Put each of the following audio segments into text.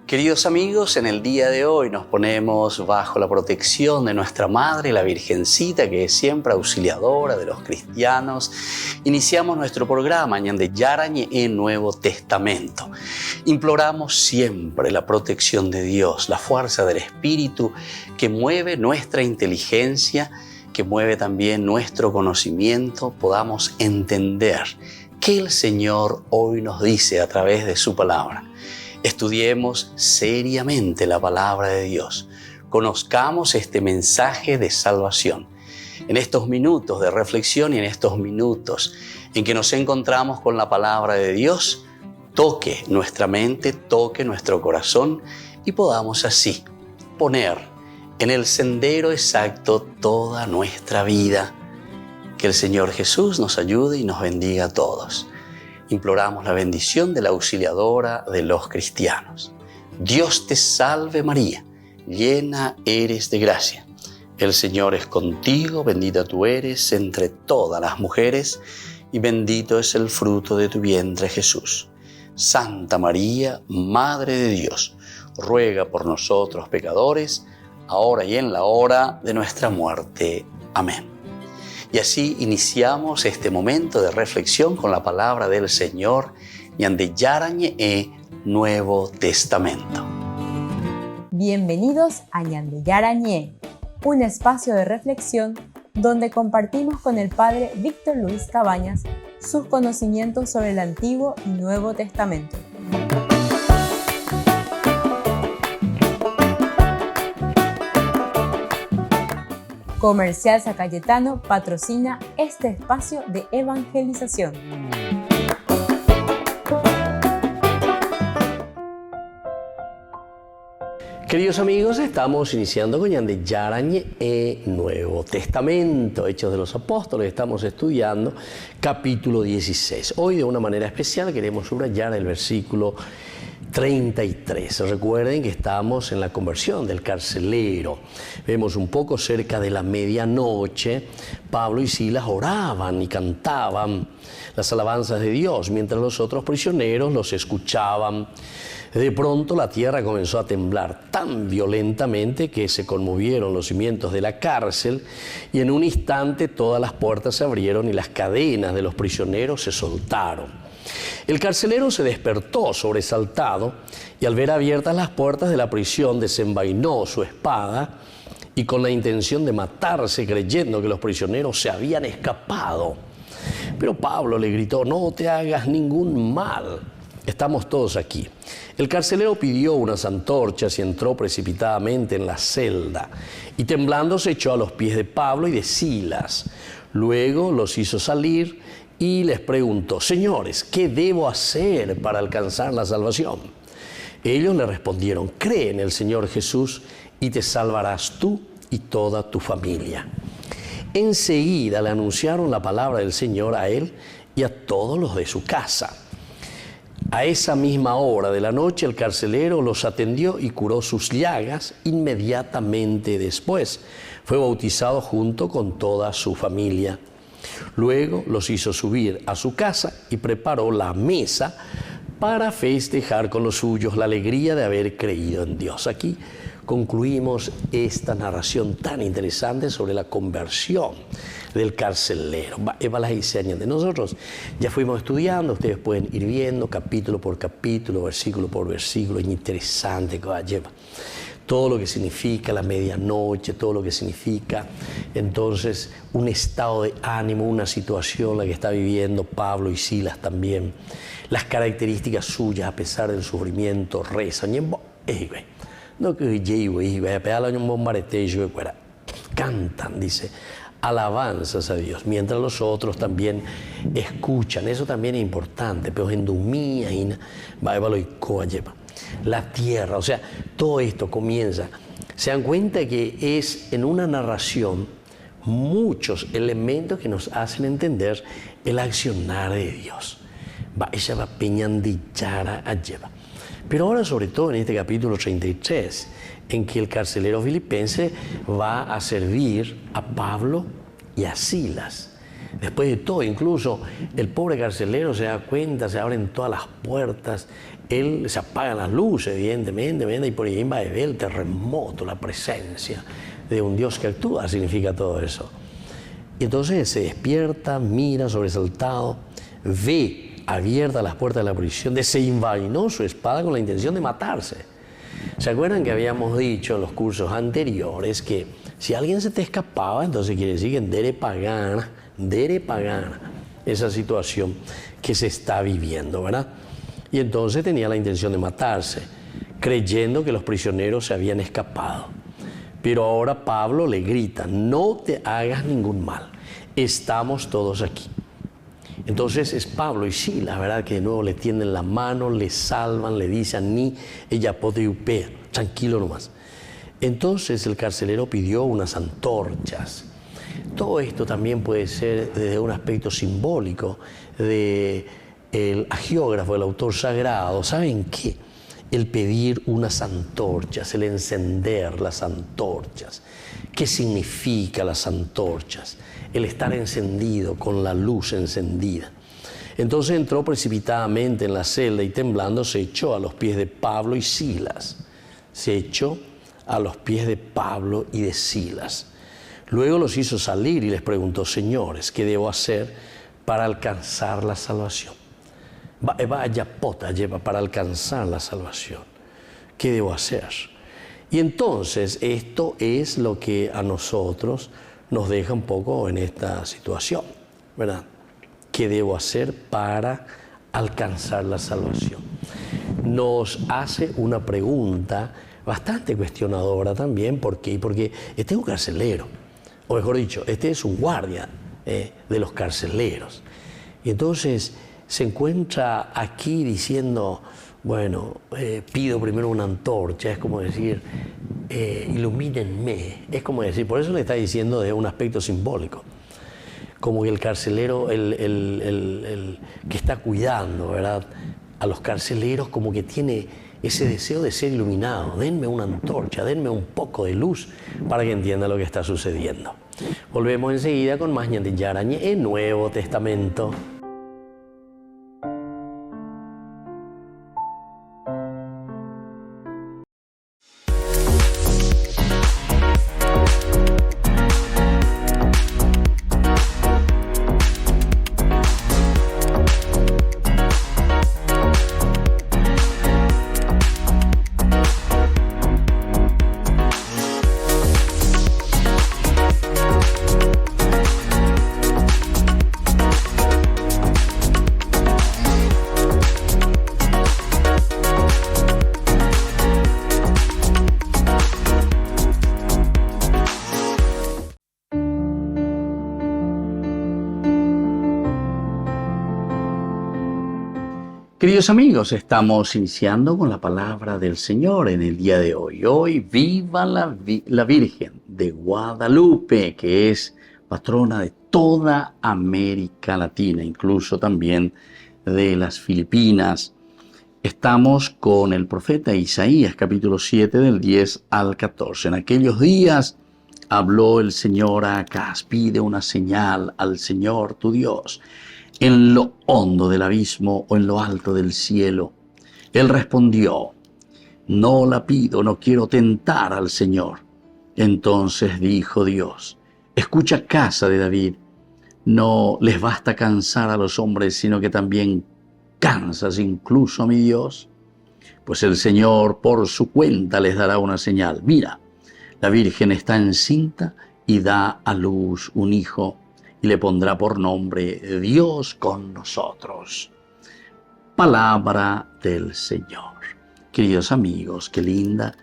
Queridos amigos, en el día de hoy nos ponemos bajo la protección de nuestra Madre, la Virgencita, que es siempre auxiliadora de los cristianos. Iniciamos nuestro programa Ñande Yarañe en Nuevo Testamento. Imploramos siempre la protección de Dios, la fuerza del Espíritu que mueve nuestra inteligencia, que mueve también nuestro conocimiento, podamos entender qué el Señor hoy nos dice a través de su palabra. Estudiemos seriamente la palabra de Dios. Conozcamos este mensaje de salvación. En estos minutos de reflexión y en estos minutos en que nos encontramos con la palabra de Dios, toque nuestra mente, toque nuestro corazón y podamos así poner en el sendero exacto toda nuestra vida. Que el Señor Jesús nos ayude y nos bendiga a todos. Imploramos la bendición de la auxiliadora de los cristianos. Dios te salve María, llena eres de gracia. El Señor es contigo, bendita tú eres entre todas las mujeres y bendito es el fruto de tu vientre Jesús. Santa María, Madre de Dios, ruega por nosotros pecadores, ahora y en la hora de nuestra muerte. Amén. Y así iniciamos este momento de reflexión con la palabra del Señor, Ñande Yarañe Nuevo Testamento. Bienvenidos a Ñande Yarañe, un espacio de reflexión donde compartimos con el Padre Víctor Luis Cabañas sus conocimientos sobre el Antiguo y Nuevo Testamento. Comercial San Cayetano patrocina este espacio de evangelización. Queridos amigos, estamos iniciando con Ñande Yarañe Nuevo Testamento, Hechos de los Apóstoles. Estamos estudiando capítulo 16. Hoy de una manera especial queremos subrayar el versículo 33. Recuerden que estamos en la conversión del carcelero. Vemos un poco cerca de la medianoche, Pablo y Silas oraban y cantaban las alabanzas de Dios, mientras los otros prisioneros los escuchaban. De pronto la tierra comenzó a temblar tan violentamente que se conmovieron los cimientos de la cárcel y en un instante todas las puertas se abrieron y las cadenas de los prisioneros se soltaron. El carcelero se despertó sobresaltado y al ver abiertas las puertas de la prisión desenvainó su espada y con la intención de matarse creyendo que los prisioneros se habían escapado. Pero Pablo le gritó: no te hagas ningún mal, estamos todos aquí. El carcelero pidió unas antorchas y entró precipitadamente en la celda y temblando se echó a los pies de Pablo y de Silas. Luego los hizo salir y les preguntó: señores, ¿qué debo hacer para alcanzar la salvación? Ellos le respondieron: cree en el Señor Jesús y te salvarás tú y toda tu familia. Enseguida le anunciaron la palabra del Señor a él y a todos los de su casa. A esa misma hora de la noche el carcelero los atendió y curó sus llagas. Inmediatamente después fue bautizado junto con toda su familia. Luego los hizo subir a su casa y preparó la mesa para festejar con los suyos la alegría de haber creído en Dios. Aquí concluimos esta narración tan interesante sobre la conversión del carcelero. Nosotros ya fuimos estudiando, ustedes pueden ir viendo capítulo por capítulo, versículo por versículo, es interesante que lleva. Todo lo que significa la medianoche, todo lo que significa entonces un estado de ánimo, una situación la que está viviendo Pablo y Silas también. Las características suyas a pesar del sufrimiento, rezan. Cantan, dice, alabanzas a Dios, mientras los otros también escuchan. Eso también es importante, pero en Dumía y la tierra, o sea, todo esto comienza. Se dan cuenta que es en una narración muchos elementos que nos hacen entender el accionar de Dios. Pero ahora, sobre todo en este capítulo 33, en que el carcelero filipense va a servir a Pablo y a Silas. Después de todo, incluso el pobre carcelero se da cuenta, se abren todas las puertas, se apagan las luces, evidentemente, y por ahí va a ver el terremoto, la presencia de un Dios que actúa, significa todo eso. Y entonces se despierta, mira sobresaltado, ve abiertas las puertas de la prisión, desenvainó su espada con la intención de matarse. ¿Se acuerdan que habíamos dicho en los cursos anteriores que si alguien se te escapaba, entonces quiere decir que dere pagana esa situación que se está viviendo, ¿verdad? Y entonces tenía la intención de matarse, creyendo que los prisioneros se habían escapado. Pero ahora Pablo le grita, no te hagas ningún mal, estamos todos aquí. Entonces es Pablo y Silas, ¿verdad? Que de nuevo le tienden la mano, le salvan, le dicen, ni ella puede upea, tranquilo nomás. Entonces el carcelero pidió unas antorchas. Todo esto también puede ser desde un aspecto simbólico del agiógrafo, el autor sagrado. ¿Saben qué? El pedir unas antorchas, el encender las antorchas. ¿Qué significa las antorchas? El estar encendido, con la luz encendida. Entonces entró precipitadamente en la celda y temblando se echó a los pies de Pablo y Silas. Se echó a los pies de Pablo y de Silas. Luego los hizo salir y les preguntó, señores, ¿qué debo hacer para alcanzar la salvación? Vaya pota lleva para alcanzar la salvación. ¿Qué debo hacer? Y entonces esto es lo que a nosotros nos deja un poco en esta situación, ¿verdad? ¿Qué debo hacer para alcanzar la salvación? Nos hace una pregunta bastante cuestionadora también. ¿Por qué? Porque este es un carcelero, o mejor dicho, este es un guardia de los carceleros. Y entonces se encuentra aquí diciendo, bueno, pido primero una antorcha, es como decir, ilumínenme, es como decir, por eso le está diciendo de un aspecto simbólico, como que el carcelero, el que está cuidando, ¿verdad?, a los carceleros, como que tiene ese deseo de ser iluminado. Denme una antorcha, denme un poco de luz para que entienda lo que está sucediendo. Volvemos enseguida con más Ñande Yarañe en Nuevo Testamento. Queridos amigos, estamos iniciando con la palabra del Señor en el día de hoy. Hoy viva la Virgen de Guadalupe, que es patrona de toda América Latina, incluso también de las Filipinas. Estamos con el profeta Isaías, capítulo 7, del 10 al 14. En aquellos días habló el Señor a Acaz, pide una señal al Señor tu Dios, en lo hondo del abismo o en lo alto del cielo. Él respondió, no la pido, no quiero tentar al Señor. Entonces dijo Dios, escucha, casa de David, no les basta cansar a los hombres, sino que también cansas incluso a mi Dios. Pues el Señor por su cuenta les dará una señal. Mira, la Virgen está encinta y da a luz un hijo, y le pondrá por nombre Dios con nosotros. Palabra del Señor. Queridos amigos, qué linda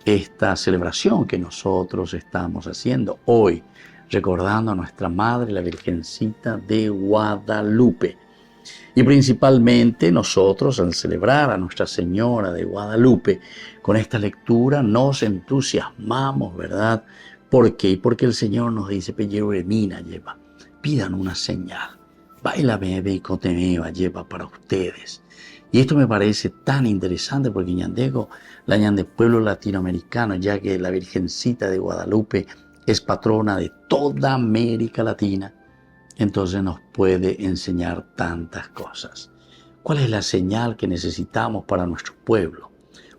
esta celebración que nosotros estamos haciendo hoy, recordando a nuestra Madre, la Virgencita de Guadalupe. Y principalmente nosotros, al celebrar a Nuestra Señora de Guadalupe, con esta lectura nos entusiasmamos, ¿verdad? ¿Por qué? Porque el Señor nos dice, Pelleremina lleva, pidan una señal. Baila bebé cotemeva lleva para ustedes. Y esto me parece tan interesante porque Ñandego, la Ñande pueblo latinoamericano, ya que la Virgencita de Guadalupe es patrona de toda América Latina. entonces nos puede enseñar tantas cosas. ¿Cuál es la señal que necesitamos para nuestro pueblo?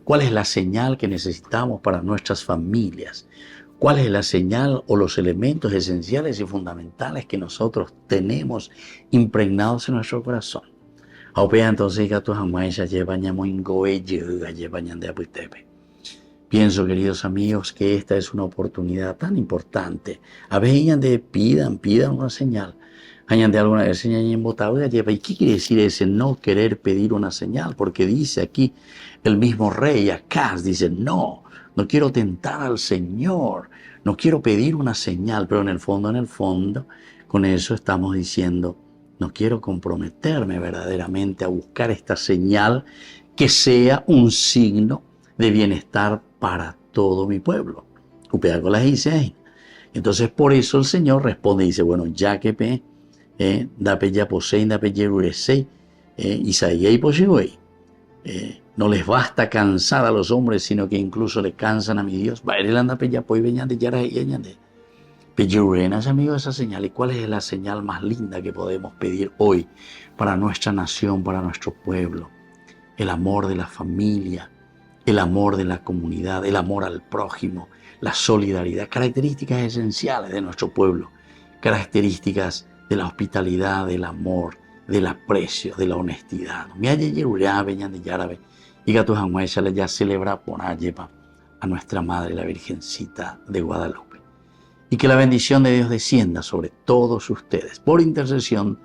¿Cuál es la señal que necesitamos para nuestras familias? ¿Cuál es la señal o los elementos esenciales y fundamentales que nosotros tenemos impregnados en nuestro corazón? Pienso, queridos amigos, que esta es una oportunidad tan importante. A veces pidan una señal. Alguna vez ¿y qué quiere decir ese no querer pedir una señal? Porque dice aquí el mismo rey Acaz, dice, no quiero tentar al Señor, no quiero pedir una señal, pero en el fondo, con eso estamos diciendo, no quiero comprometerme verdaderamente a buscar esta señal que sea un signo de bienestar para todo mi pueblo. Entonces por eso el Señor responde y dice, bueno, ya que no les basta cansar a los hombres, sino que incluso le cansan a mi Dios. Amigos, esa señal. ¿Y cuál es la señal más linda que podemos pedir hoy para nuestra nación, para nuestro pueblo? El amor de la familia, el amor de la comunidad, el amor al prójimo, la solidaridad, características esenciales de nuestro pueblo, características de la hospitalidad, del amor, del aprecio, de la honestidad. Y que ya celebra por Ayepa a nuestra Madre, la Virgencita de Guadalupe. Y que la bendición de Dios descienda sobre todos ustedes por intercesión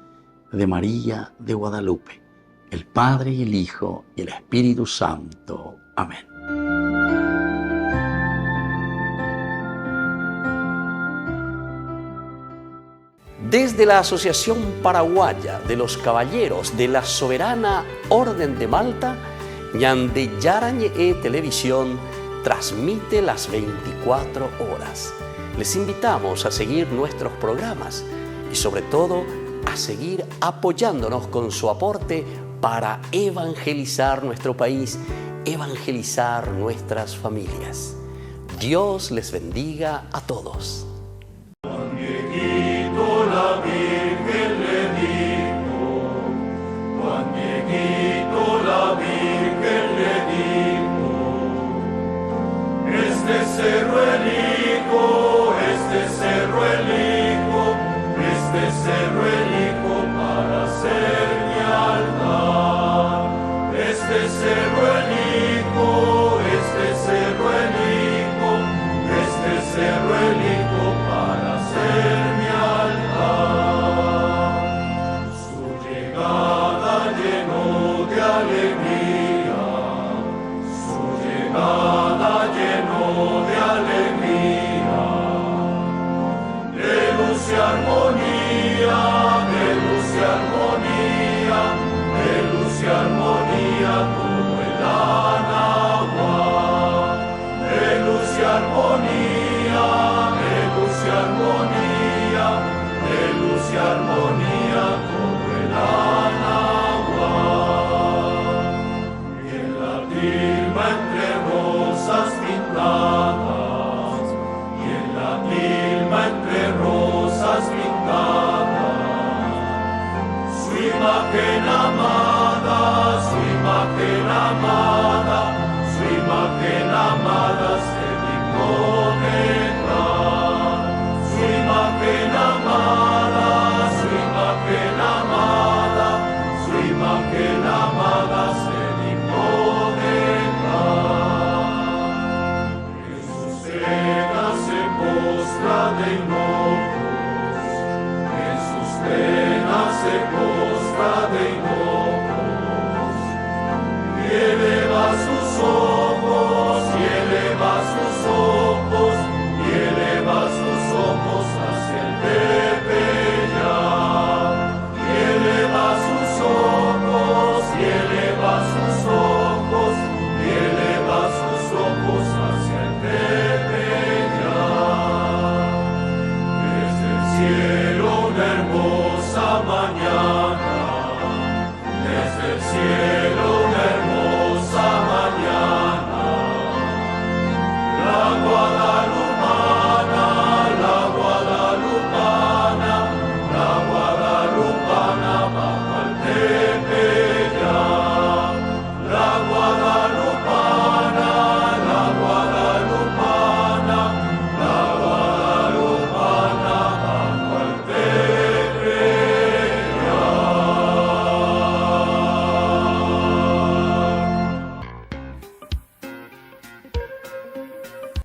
de María de Guadalupe, el Padre y el Hijo y el Espíritu Santo. Amén. Desde la Asociación Paraguaya de los Caballeros de la Soberana Orden de Malta, Ñande Yarañe Televisión transmite las 24 horas. Les invitamos a seguir nuestros programas y sobre todo a seguir apoyándonos con su aporte para evangelizar nuestro país, evangelizar nuestras familias. Dios les bendiga a todos. La Virgen le dijo, Juan Dieguito, la Virgen le dijo, este cerro elijo, este cerro elijo, este cerro elijo para ser mi altar. Este cerro elijo, este cerro elijo, este cerro elijo para ser mi altar. Su llegada llenó de alegría, su llegada llenó de alegría, de luz y armonía, de luz y armonía, de luz y armonía como el agua, de luz y armonía, de luz y armonía, de luz y armonía como el agua. Y en la tilma entre rosas pintadas, y en la tilma entre rosas pintadas, su imagen amada, su imagen amada, su imagen amada se dignó dejar. Su imagen amada, su imagen amada, su imagen amada se dignó dejar. Jesús cena se postra de hinojos, Jesús cena se postra de hinojos, y eleva sus ojos, y eleva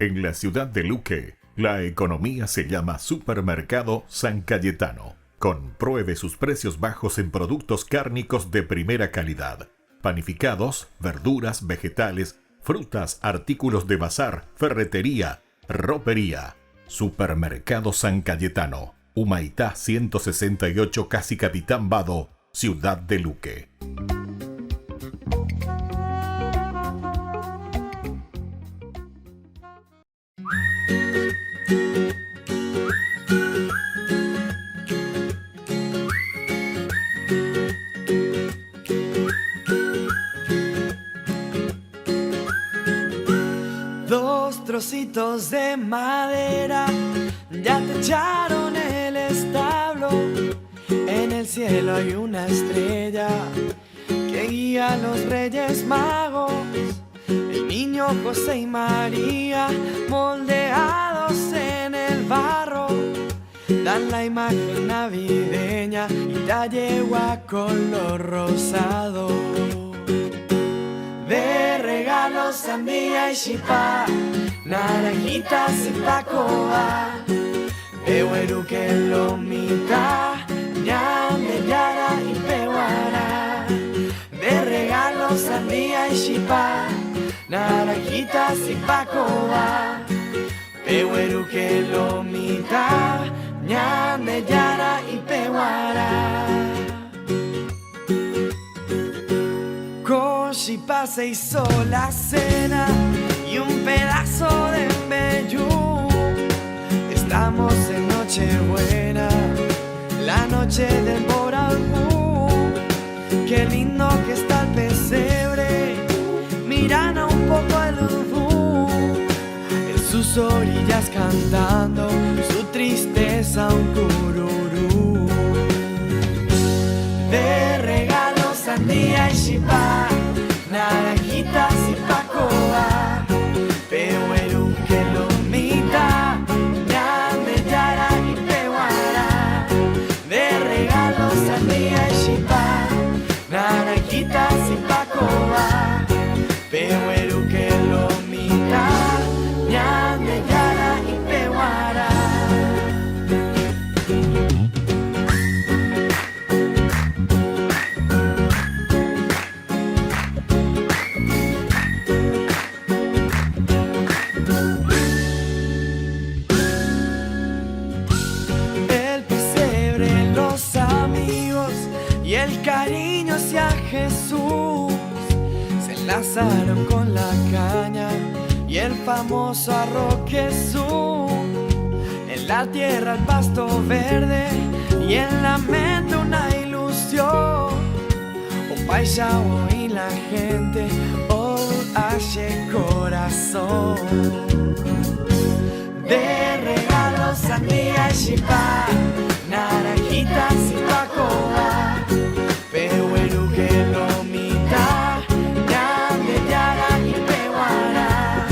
En la ciudad de Luque, la economía se llama Supermercado San Cayetano. Compruebe sus precios bajos en productos cárnicos de primera calidad. Panificados, verduras, vegetales, frutas, artículos de bazar, ferretería, ropería. Supermercado San Cayetano. Humaitá 168, Casi Capitán Vado, ciudad de Luque. Dos trocitos de madera ya te echaron el establo. En el cielo hay una estrella que guía a los Reyes Magos. El niño José y María, moldeados en el barro, dan la imagen navideña y la yegua color rosado. De regalos sandía y chipá, naranjitas y pacoa, pehueruque lomita, ñame, yara y pehuara. De regalos sandía y chipá, naranjitas y pacoa, pehueruque lomita, ñame, yara y pehuara. Con chipá se hizo la cena y un pedazo de meyú. Estamos en Nochebuena, la noche del Boralbú. Qué lindo que está el pesebre, miran a un poco el ubú. En sus orillas cantando su tristeza un cururú. De regalos sandía y chipá, naranjitas y pacoa, pehueruque lomita, ñame, yara y pehuara. De regalos sandía y chipá, naranjitas y pacoa, pehueruque lomita, ñame, yara y pehuara. Y el cariño hacia Jesús se enlazaron con la caña y el famoso arroz Jesús. En la tierra el pasto verde y en la mente una ilusión. Un paisao y la gente, oh, hace corazón. De regalos sandía y chipá, naranjitas y pacoa, pehueruque lomita, ñame, yara y pehuara.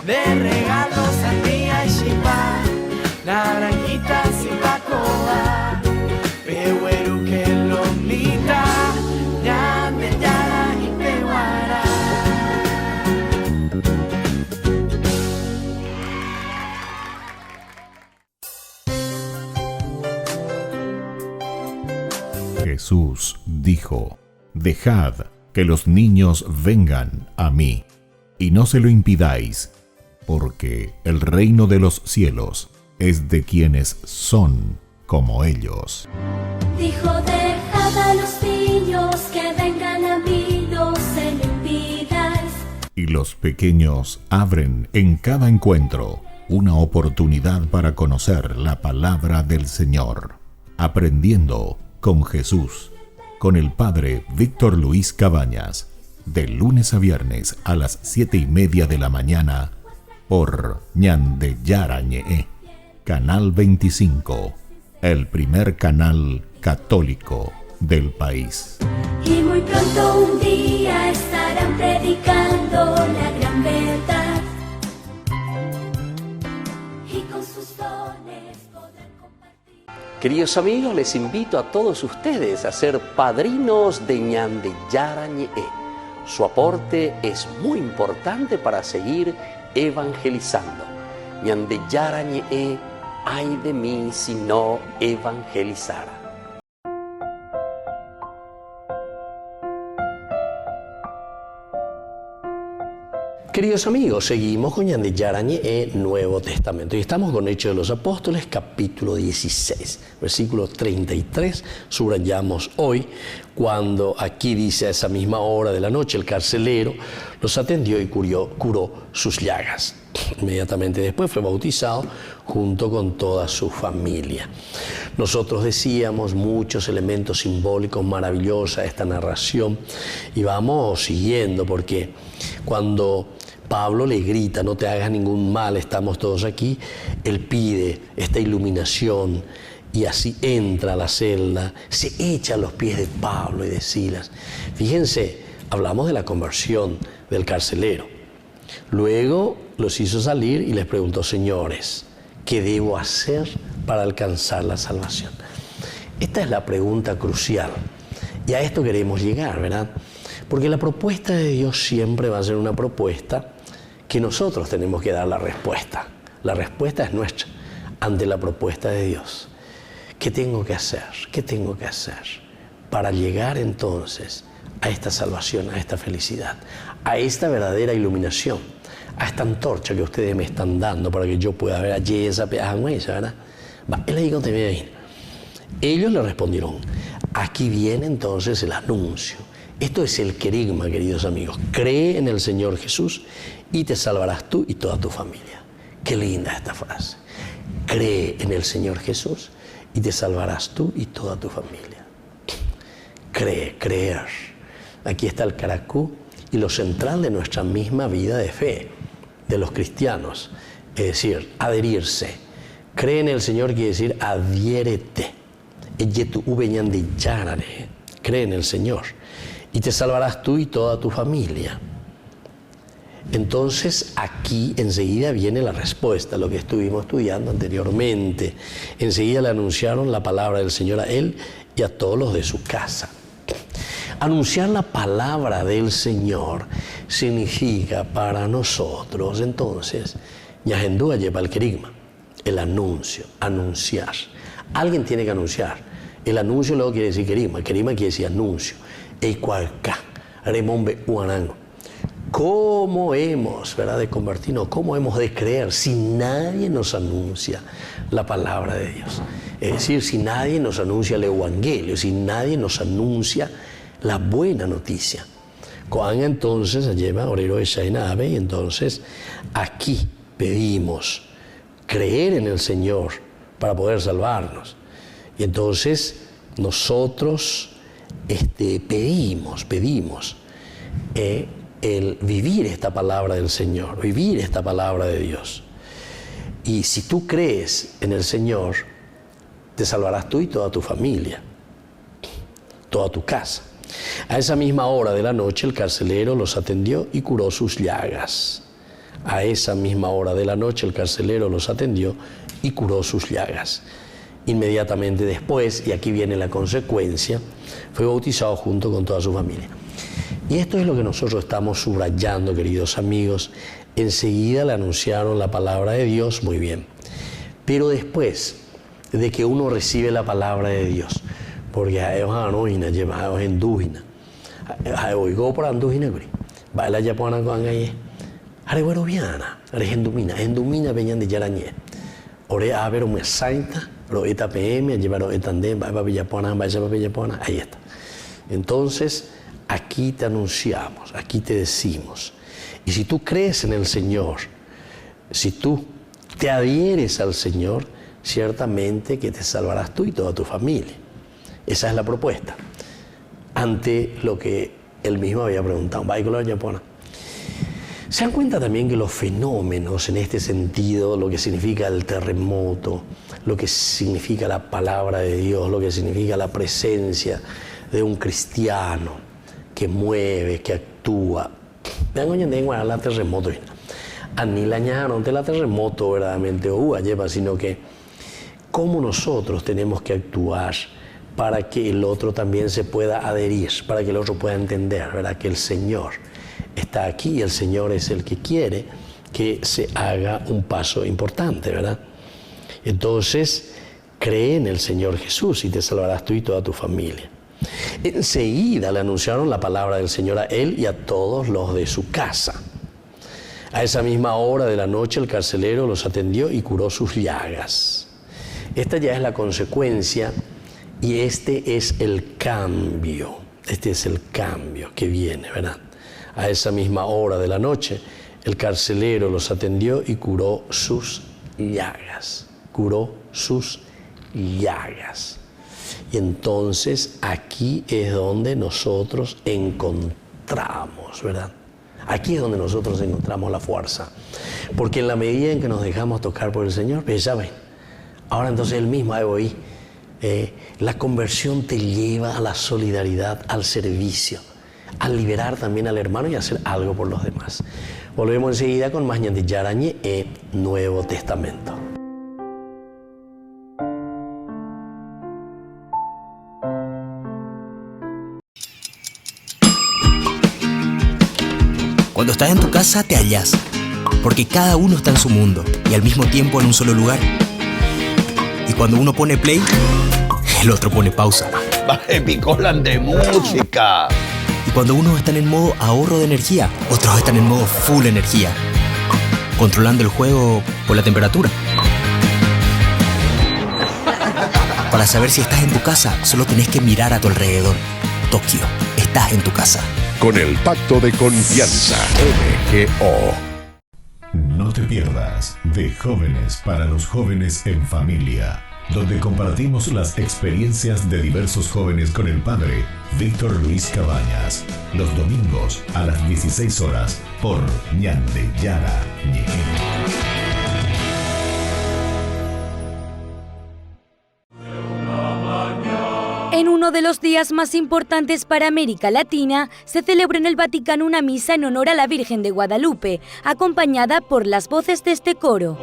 De regalos sandía y chipá, naranjitas y pacoa, pehueruque lomita, ñame, yara y pehuara. Jesús dijo: Dejad que los niños vengan a mí, y no se lo impidáis, porque el reino de los cielos es de quienes son como ellos. Dijo: dejad a los niños que vengan a mí, no se lo impidáis. Y los pequeños abren en cada encuentro una oportunidad para conocer la palabra del Señor, aprendiendo con Jesús, con el Padre Víctor Luis Cabañas, de lunes a viernes a las 7:30 de la mañana, por Ñande Yarañe, Canal 25, el primer canal católico del país. Y muy pronto un día estarán predicando la gran verdad, y con sus dones podrán compartir. Queridos amigos, les invito a todos ustedes a ser padrinos de Ñande Yarañe. Su aporte es muy importante para seguir evangelizando. Ñande yarañe ay de mí si no evangelizara. Queridos amigos, seguimos con Ñande Yarañe Nuevo Testamento y estamos con Hechos de los Apóstoles, capítulo 16, versículo 33. Subrayamos hoy cuando aquí dice: a esa misma hora de la noche el carcelero los atendió y curó sus llagas. Inmediatamente después fue bautizado junto con toda su familia. Nosotros decíamos muchos elementos simbólicos maravillosos a esta narración y vamos siguiendo, porque cuando Pablo le grita: no te hagas ningún mal, estamos todos aquí, él pide esta iluminación y así entra a la celda, se echa a los pies de Pablo y de Silas. Fíjense, hablamos de la conversión del carcelero. Luego los hizo salir y les preguntó: señores, ¿qué debo hacer para alcanzar la salvación? Esta es la pregunta crucial y a esto queremos llegar, ¿verdad? Porque la propuesta de Dios siempre va a ser una propuesta que nosotros tenemos que dar la respuesta. La respuesta es nuestra ante la propuesta de Dios. ¿Qué tengo que hacer? ¿Qué tengo que hacer para llegar entonces a esta salvación, a esta felicidad, a esta verdadera iluminación, a esta antorcha que ustedes me están dando para que yo pueda ver allí esa pedazo, ¿verdad? Él le dijo: te ve ahí. Ellos le respondieron: aquí viene entonces el anuncio. Esto es el querigma, queridos amigos. Cree en el Señor Jesús y te salvarás tú y toda tu familia. Qué linda esta frase. Cree en el Señor Jesús y te salvarás tú y toda tu familia. Creer. Aquí está el caracú y lo central de nuestra misma vida de fe, de los cristianos. Es decir, adherirse. Cree en el Señor quiere decir adhiérete. Cree en el Señor y te salvarás tú y toda tu familia. Entonces aquí enseguida viene la respuesta, lo que estuvimos estudiando anteriormente. Enseguida le anunciaron la palabra del Señor a él y a todos los de su casa. Anunciar la palabra del Señor significa para nosotros entonces, Yahendúa lleva el querigma, el anuncio, anunciar. Alguien tiene que anunciar. El anuncio luego quiere decir querigma, querigma quiere decir anuncio. Eicualca, remombe uanango. ¿Cómo hemos, verdad, de convertirnos? ¿Cómo hemos de creer si nadie nos anuncia la palabra de Dios? Es decir, si nadie nos anuncia el evangelio, si nadie nos anuncia la buena noticia. Cuando entonces lleva orero de Shainabe y entonces aquí pedimos creer en el Señor para poder salvarnos. Y entonces nosotros pedimos el vivir esta palabra del Señor, vivir esta palabra de Dios. Y si tú crees en el Señor, te salvarás tú y toda tu familia, toda tu casa. A esa misma hora de la noche el carcelero los atendió y curó sus llagas. A esa misma hora de la noche el carcelero los atendió y curó sus llagas. Inmediatamente después, y aquí viene la consecuencia, fue bautizado junto con toda su familia. Y esto es lo que nosotros estamos subrayando, queridos amigos. Enseguida le anunciaron la palabra de Dios, muy bien. Pero después de que uno recibe la palabra de Dios, porque oigo por andujina, baila yapona con ahí, aregueroviana, endumina veñan de yarañé, ore a ver un saita, lo eta PM, llevaron etandem, va yapona, ahí está. Entonces, aquí te anunciamos, aquí te decimos. Y si tú crees en el Señor, si tú te adhieres al Señor, ciertamente que te salvarás tú y toda tu familia. Esa es la propuesta. Ante lo que él mismo había preguntado. Se dan cuenta también que los fenómenos en este sentido, lo que significa el terremoto, lo que significa la palabra de Dios, lo que significa la presencia de un cristiano que mueve, que actúa. Vean, la terremoto. Ni la no te la terremoto verdaderamente lleva, sino que cómo nosotros tenemos que actuar para que el otro también se pueda adherir, para que el otro pueda entender, ¿verdad? Que el Señor está aquí y el Señor es el que quiere que se haga un paso importante, ¿verdad? Entonces, cree en el Señor Jesús y te salvarás tú y toda tu familia. Enseguida le anunciaron la palabra del Señor a él y a todos los de su casa. A esa misma hora de la noche el carcelero los atendió y curó sus llagas. Esta ya es la consecuencia y este es el cambio. Este es el cambio que viene, ¿verdad? A esa misma hora de la noche el carcelero los atendió y curó sus llagas. Curó sus llagas. Y entonces aquí es donde nosotros encontramos, ¿verdad? Aquí es donde nosotros encontramos la fuerza. Porque en la medida en que nos dejamos tocar por el Señor, pues ya ven, ahora entonces Él mismo, hoy, la conversión te lleva a la solidaridad, al servicio, a liberar también al hermano y a hacer algo por los demás. Volvemos enseguida con más Ñande Yarañe e Nuevo Testamento. Cuando estás en tu casa te hallas, porque cada uno está en su mundo y al mismo tiempo en un solo lugar. Y cuando uno pone play, el otro pone pausa. Baje picolan de música. Y cuando unos están en modo ahorro de energía, otros están en modo full energía, controlando el juego por la temperatura. Para saber si estás en tu casa, solo tenés que mirar a tu alrededor. Tokio, estás en tu casa. Con el Pacto de Confianza, MGO. No te pierdas de Jóvenes para los Jóvenes en Familia, donde compartimos las experiencias de diversos jóvenes con el padre Víctor Luis Cabañas, los domingos a las 16 horas por Ñande Yarañe. En uno de los días más importantes para América Latina, se celebró en el Vaticano una misa en honor a la Virgen de Guadalupe, acompañada por las voces de este coro.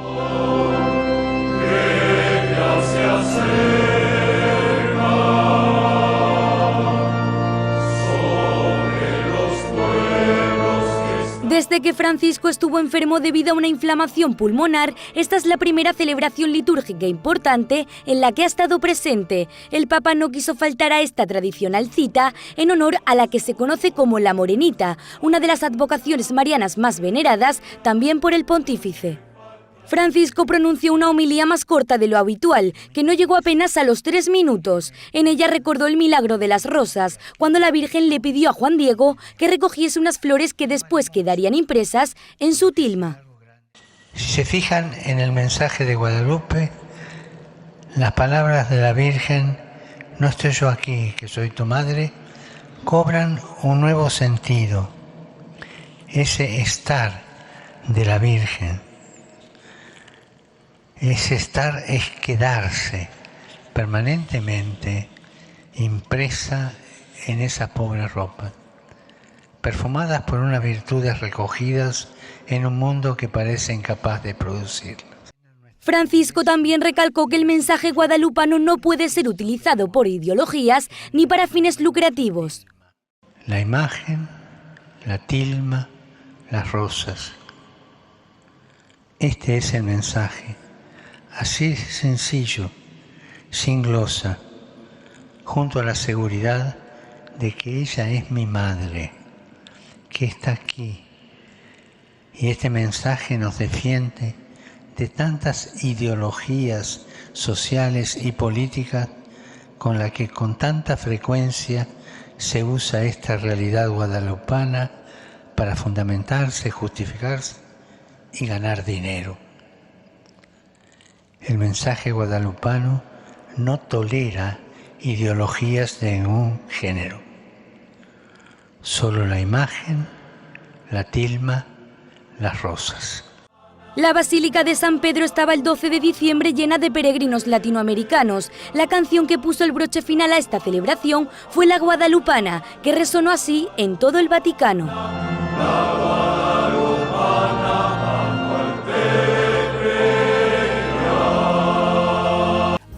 Desde que Francisco estuvo enfermo debido a una inflamación pulmonar, esta es la primera celebración litúrgica importante en la que ha estado presente. El Papa no quiso faltar a esta tradicional cita en honor a la que se conoce como la Morenita, una de las advocaciones marianas más veneradas también por el pontífice. Francisco pronunció una homilía más corta de lo habitual, que no llegó apenas a los 3 minutos. En ella recordó el milagro de las rosas, cuando la Virgen le pidió a Juan Diego que recogiese unas flores que después quedarían impresas en su tilma. Si se fijan en el mensaje de Guadalupe, las palabras de la Virgen, no estoy yo aquí, que soy tu madre, cobran un nuevo sentido. Ese estar de la Virgen. Ese estar es quedarse permanentemente impresa en esa pobre ropa, perfumadas por unas virtudes recogidas en un mundo que parece incapaz de producirlas. Francisco también recalcó que el mensaje guadalupano no puede ser utilizado por ideologías ni para fines lucrativos. La imagen, la tilma, las rosas. Este es el mensaje. Así sencillo, sin glosa, junto a la seguridad de que ella es mi madre, que está aquí. Y este mensaje nos defiende de tantas ideologías sociales y políticas con las que con tanta frecuencia se usa esta realidad guadalupana para fundamentarse, justificarse y ganar dinero. El mensaje guadalupano no tolera ideologías de ningún género. Solo la imagen, la tilma, las rosas. La Basílica de San Pedro estaba el 12 de diciembre llena de peregrinos latinoamericanos. La canción que puso el broche final a esta celebración fue la guadalupana, que resonó así en todo el Vaticano.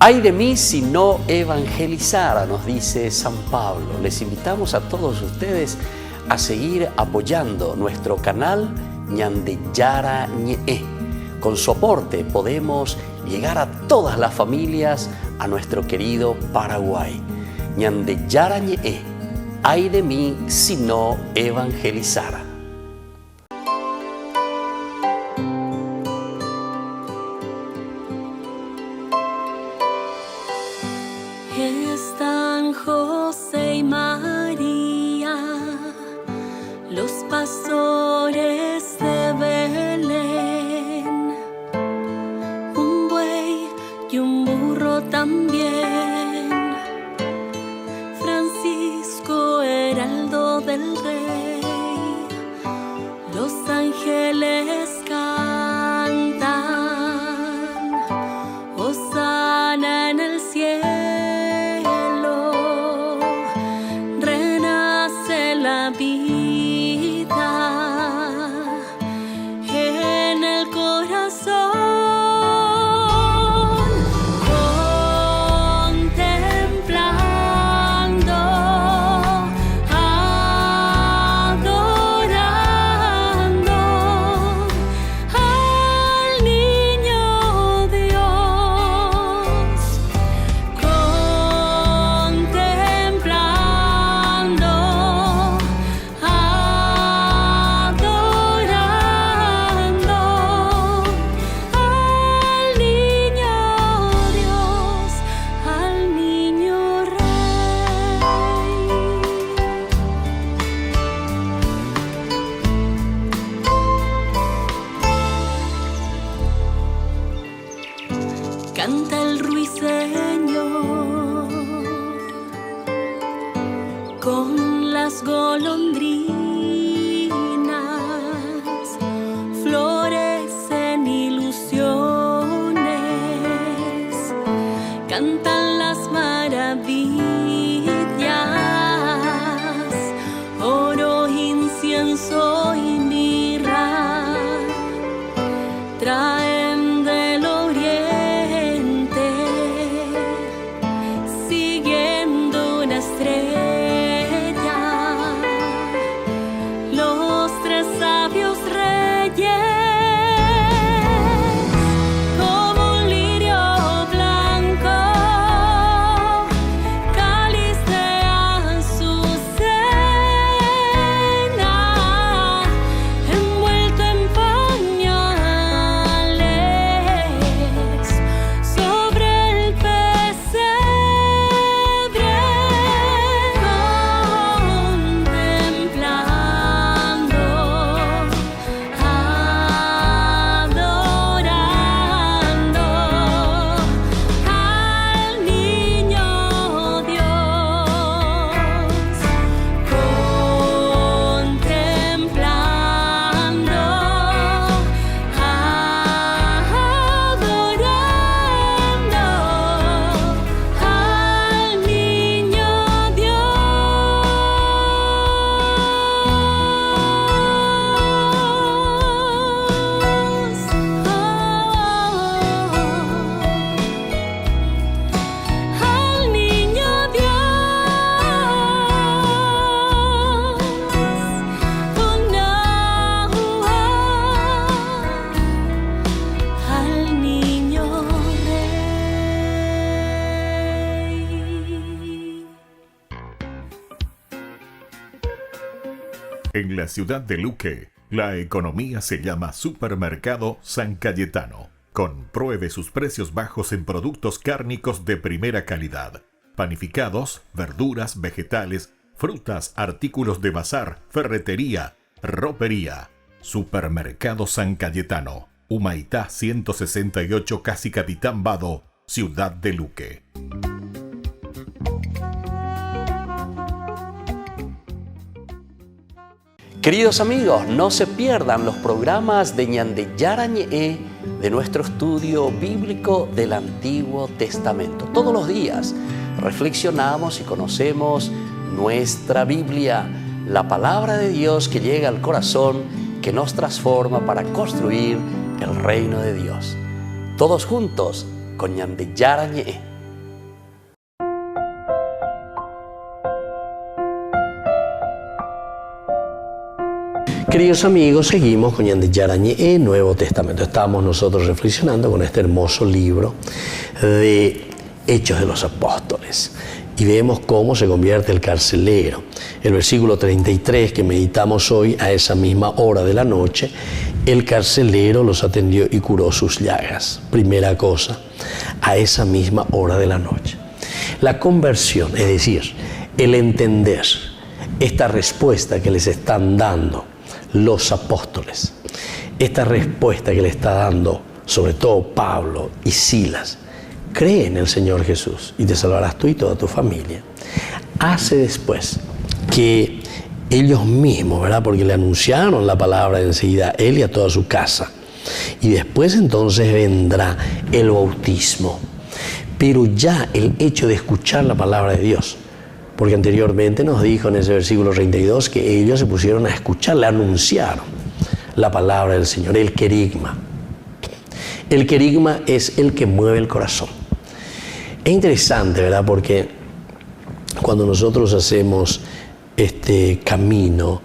Ay de mí si no evangelizara, nos dice San Pablo. Les invitamos a todos ustedes a seguir apoyando nuestro canal ñande yara ñe. Con su aporte podemos llegar a todas las familias a nuestro querido Paraguay. Ñande yara ñe. Ay de mí si no evangelizara. Están José y María, los pastores de Belén, un buey y un burro también. Francisco, heraldo del rey, los ángeles cantan, hosana en el cielo. Canta el ruiseñor con las golondrinas, florecen ilusiones, cantan las maravillas, oro, incienso y mirra, traen del oriente, siguiendo una estrella, los tres sabios reyes, como un lirio blanco, cáliz de azucena, envuelto en pañales, sobre el pesebre, contemplando, adorando al niño Dios, contemplando, adorando al niño al niño al niño rey. En la ciudad de Luque, la economía se llama Supermercado San Cayetano. Compruebe sus precios bajos en productos cárnicos de primera calidad. Panificados, verduras, vegetales, frutas, artículos de bazar, ferretería, ropería. Supermercado San Cayetano. Humaitá 168, casi Capitán Vado, ciudad de Luque. Queridos amigos, no se pierdan los programas de ñande yara ñe de nuestro estudio bíblico del Antiguo Testamento. Todos los días reflexionamos y conocemos nuestra Biblia, la palabra de Dios que llega al corazón, que nos transforma para construir el reino de Dios. Todos juntos con ñande yara ñe. Queridos amigos, seguimos con Ñande Yarañé, Nuevo Testamento. Estábamos nosotros reflexionando con este hermoso libro de Hechos de los Apóstoles. Y vemos cómo se convierte el carcelero. El versículo 33 que meditamos hoy, a esa misma hora de la noche, el carcelero los atendió y curó sus llagas. Primera cosa, a esa misma hora de la noche. La conversión, es decir, el entender esta respuesta que les están dando los apóstoles, esta respuesta que le está dando sobre todo Pablo y Silas, cree en el Señor Jesús y te salvarás tú y toda tu familia, hace después que ellos mismos, ¿verdad? Porque le anunciaron la palabra enseguida a él y a toda su casa, y después entonces vendrá el bautismo, pero ya el hecho de escuchar la palabra de Dios, porque anteriormente nos dijo en ese versículo 32 que ellos se pusieron a escuchar, le anunciaron la palabra del Señor, el querigma. El querigma es el que mueve el corazón. Es interesante, ¿verdad? Porque cuando nosotros hacemos este camino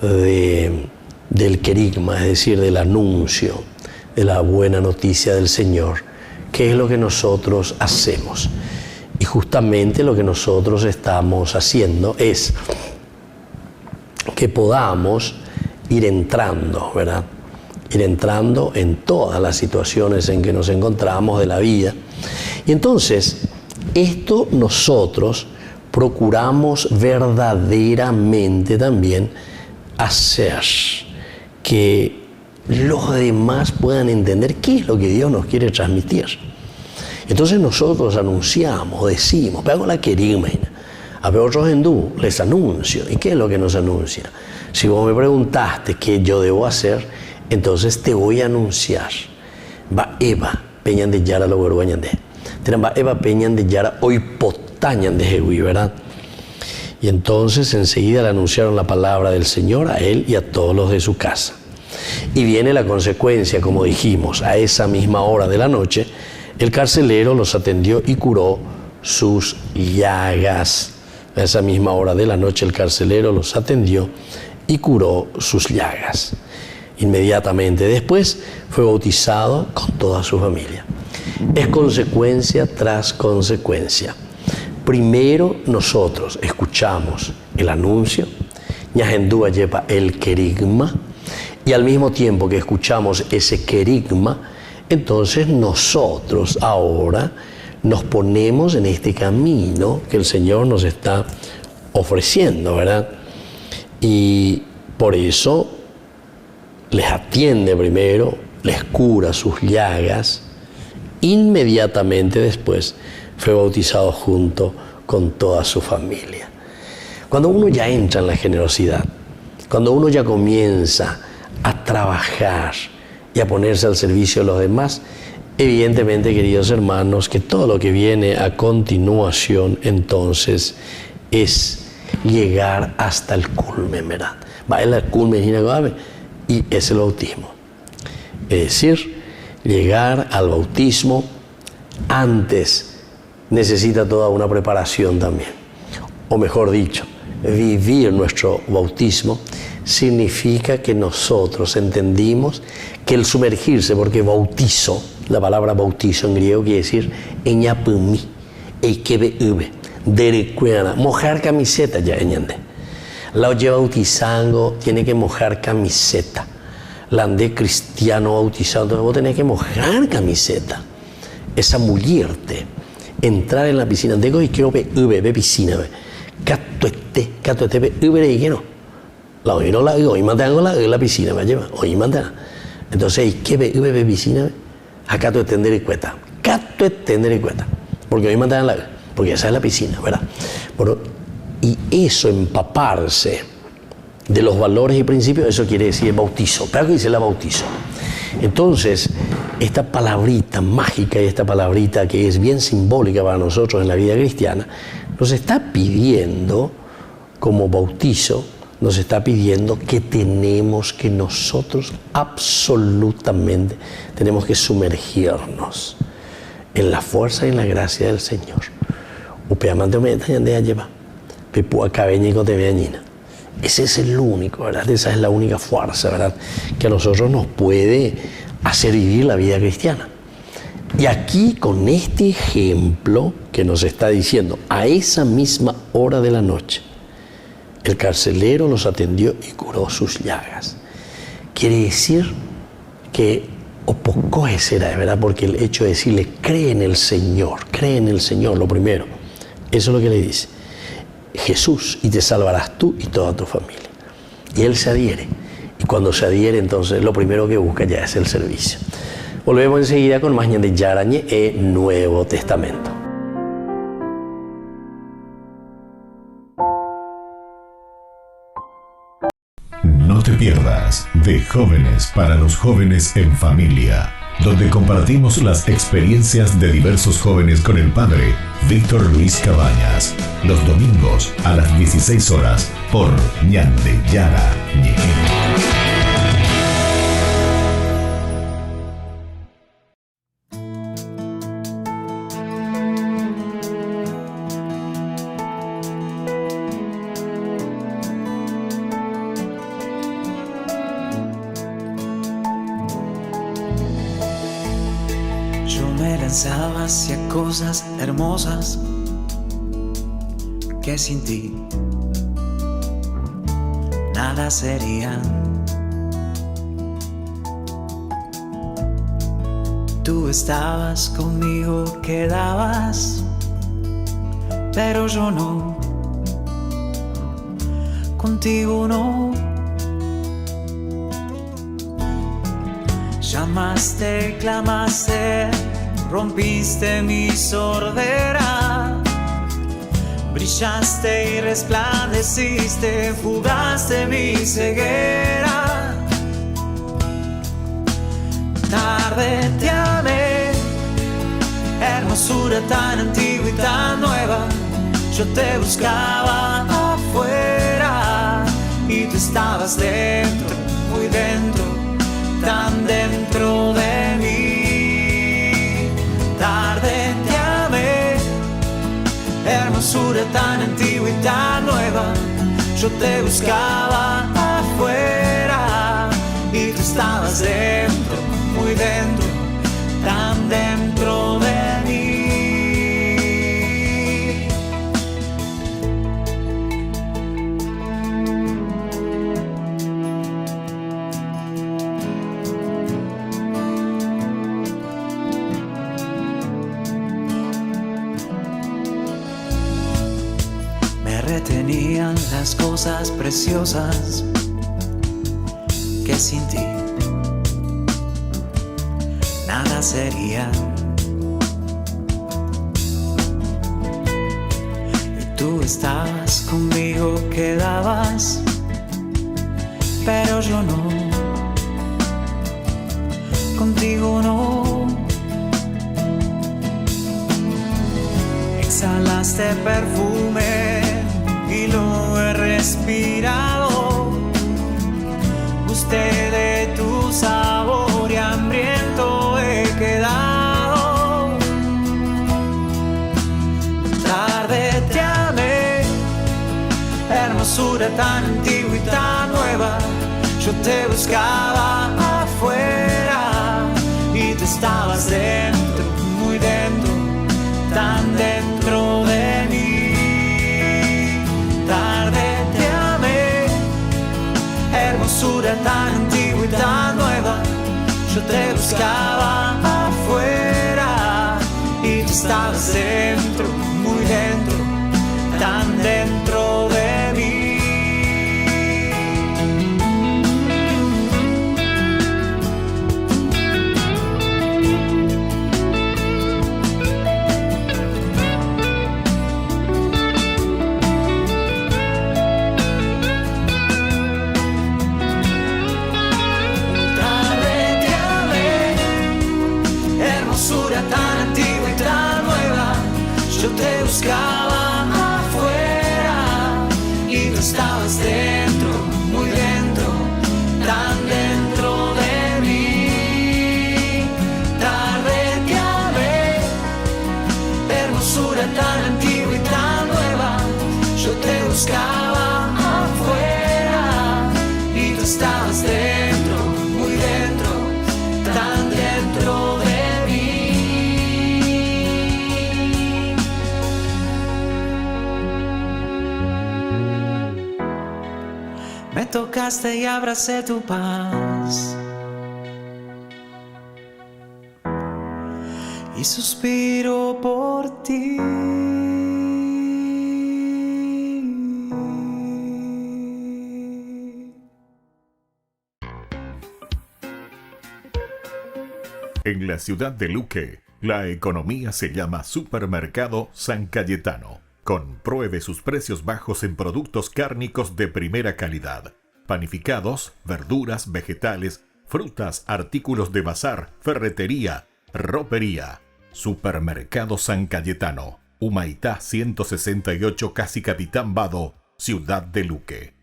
del querigma, es decir, del anuncio de la buena noticia del Señor, ¿qué es lo que nosotros hacemos? Y justamente lo que nosotros estamos haciendo es que podamos ir entrando, ¿verdad? Ir entrando en todas las situaciones en que nos encontramos de la vida. Y entonces, esto nosotros procuramos verdaderamente también hacer que los demás puedan entender qué es lo que Dios nos quiere transmitir. Entonces nosotros anunciamos, decimos, pero hago la querigma, a otros hindú les anuncio. ¿Y qué es lo que nos anuncia? Si vos me preguntaste qué yo debo hacer, entonces te voy a anunciar. Va Eva, peñan de Yara lo vergüenze. Va Eva, peñan de Yara hoy potañan de Jehui, ¿verdad? Y entonces enseguida le anunciaron la palabra del Señor a él y a todos los de su casa. Y viene la consecuencia, como dijimos, a esa misma hora de la noche, el carcelero los atendió y curó sus llagas. A esa misma hora de la noche el carcelero los atendió y curó sus llagas. Inmediatamente después fue bautizado con toda su familia. Es consecuencia tras consecuencia. Primero nosotros escuchamos el anuncio, ñahendúa lleva el querigma, y al mismo tiempo que escuchamos ese querigma, entonces nosotros ahora nos ponemos en este camino que el Señor nos está ofreciendo, ¿verdad? Y por eso les atiende primero, les cura sus llagas, inmediatamente después fue bautizado junto con toda su familia. Cuando uno ya entra en la generosidad, cuando uno ya comienza a trabajar y a ponerse al servicio de los demás, evidentemente, queridos hermanos, que todo lo que viene a continuación entonces es llegar hasta el culmen, ¿verdad? Va el culmen y es el bautismo. Es decir, llegar al bautismo antes necesita toda una preparación también. O mejor dicho, vivir nuestro bautismo significa que nosotros entendimos que el sumergirse, porque bautizo, la palabra bautizo en griego quiere decir eñapumi, eikebe, derecuena, mojar camiseta ya eñande. La oye bautizando tiene que mojar camiseta. La ande cristiano bautizado, entonces vos tenés que mojar camiseta. Esa mullirte, entrar en la piscina, digo y quiero ver piscina, cato este, y que no. La oí no la hoy mandan la piscina, me lleva, hoy mandan. Entonces hay que ver piscina, acá tu extender y cuesta, porque hoy mandan porque esa es la piscina, ¿verdad? Bueno, y eso, empaparse de los valores y principios, eso quiere decir bautizo. ¿Para qué dice la bautizo? Entonces, esta palabrita mágica y esta palabrita que es bien simbólica para nosotros en la vida cristiana, nos está pidiendo, como bautizo, nos está pidiendo que tenemos que nosotros absolutamente tenemos que sumergirnos en la fuerza y en la gracia del Señor. Upeamante me lleva, pepua cabeñico te veañina. Ese es el único, ¿verdad? Esa es la única fuerza, ¿verdad?, que a nosotros nos puede hacer vivir la vida cristiana. Y aquí, con este ejemplo que nos está diciendo, a esa misma hora de la noche, el carcelero los atendió y curó sus llagas. Quiere decir que opocoe será, ¿verdad? Porque el hecho de decirle, cree en el Señor, lo primero. Eso es lo que le dice. Jesús, y te salvarás tú y toda tu familia. Y él se adhiere. Y cuando se adhiere, entonces lo primero que busca ya es el servicio. Volvemos enseguida con más Ñande Yarañe e Nuevo Testamento. No te pierdas de Jóvenes para los Jóvenes en Familia, donde compartimos las experiencias de diversos jóvenes con el padre Víctor Luis Cabañas, los domingos a las 16 horas por Ñande Yarañe. Pensaba hacia cosas hermosas que sin ti nada serían. Tú estabas conmigo, quedabas, pero yo no, contigo no. Llamaste, clamaste, rompiste mi sordera, brillaste y resplandeciste, fugaste mi ceguera. Tarde te amé, hermosura tan antigua y tan nueva. Yo te buscaba afuera y tú estabas dentro, muy dentro, tan dentro de mí. Tarde te amé, hermosura tan antigua y tan nueva. Yo te buscaba afuera y tú estabas dentro, muy dentro, tan dentro de mí. Retenían las cosas preciosas que sin ti nada serían. Y tú estabas conmigo, quedabas, pero yo no, contigo no. Exhalaste perfume y lo he respirado. Gusté de tu sabor y hambriento he quedado. Tarde te amé, hermosura tan antigua y tan nueva. Yo te buscaba afuera y tú estabas dentro, muy dentro, tan dentro de mí. Tarde te amé, hermosura tan antigua y tan nueva. Yo te buscaba afuera y tú estabas dentro, muy dentro, tan dentro de mí. Tan antigua y tan nueva, yo te buscaba afuera y tú estabas dentro, muy dentro, tan dentro de mí. Tarde te amé, hermosura tan antigua y tan nueva, yo te buscaba afuera llegaste y abracé tu paz. Y suspiro por ti. En la ciudad de Luque, la economía se llama Supermercado San Cayetano. Compruebe sus precios bajos en productos cárnicos de primera calidad. Panificados, verduras, vegetales, frutas, artículos de bazar, ferretería, ropería. Supermercado San Cayetano, Humaitá 168, Casi Capitán Vado, ciudad de Luque.